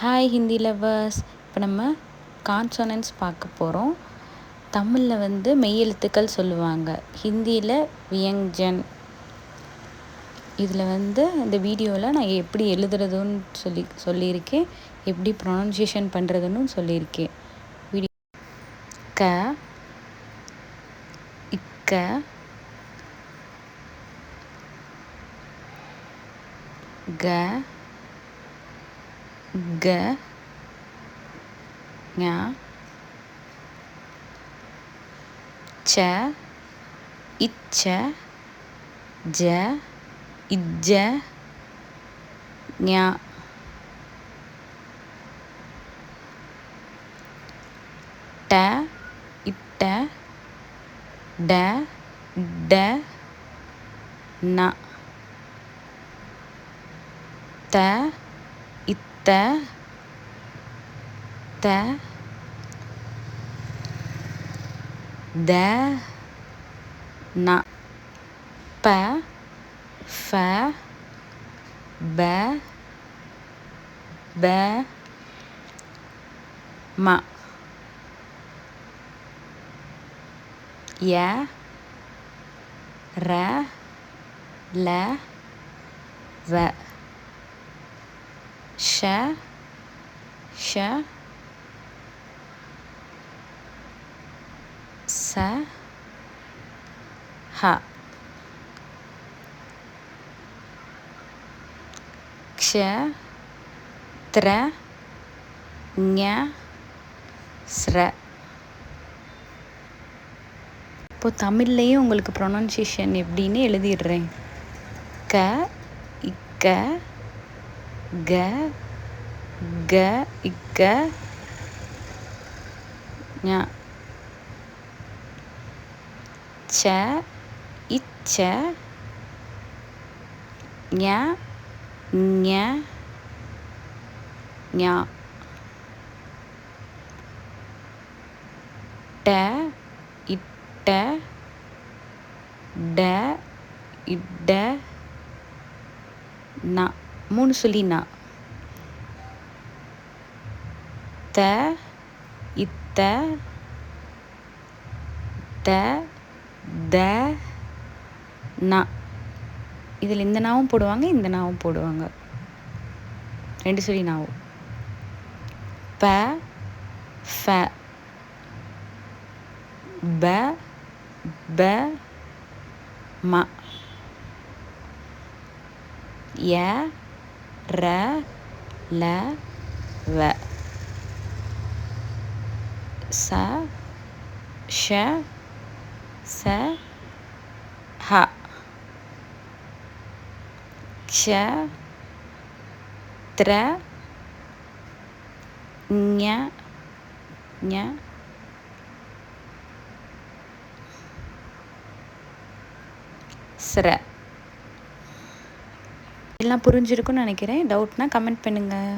Hi Hindi lovers. இப்போ நம்ம கான்சோனன்ட்ஸ் பார்க்க போகிறோம். தமிழில் வந்து மெய்யெழுத்துக்கள் சொல்லுவாங்க, ஹிந்தியில் வியங்ஜன். இதில் வந்து இந்த வீடியோவில் நான் எப்படி எழுதுறதுன்னு சொல்லியிருக்கேன், எப்படி ப்ரொனன்சியேஷன் பண்ணுறதுன்னு சொல்லியிருக்கேன். வீடியோ க, இக்க, க, க, ஞ, ச, இச்ச, ஜ, இஜ்ஜ, ஞ, ட, இட்ட, ட, ட, ந, த, இத்த, த, த, ந, ப, ஃப, ப, ப, ம, ய, ர, ல, வ, ஷ, ஷ, ச, ஹ, க்ஷ, த்ர, ஞ, ஸ்ர. இப்போது தமிழ்லேயும் உங்களுக்கு ப்ரொனன்சியேஷன் எப்படின்னு எழுதிடுறேன். க, இக்க, க, க, இக்க, ஞ, ச, இச்ச, ஞ, ஞ, ஞ, ட, இட்ட, ட, இட்ட, ந. 3 சொல்லி ந. த, இத்த, த, த, ந. இதில் இந்த நாவும் போடுவாங்க, இந்த நாவும் போடுவாங்க. 2 சொல்லி நாவும். ப, ஃப, ப, ப, ம, ய, ர, ல, வ, ச, ஷ, ச, ஹ, க்ஷ, த்ர, ஞ, ஞ, ஸ்ர. எல்லாம் புரிஞ்சிருக்குன்னு நினைக்கிறேன். டவுட்னா கமெண்ட் பண்ணுங்கள்.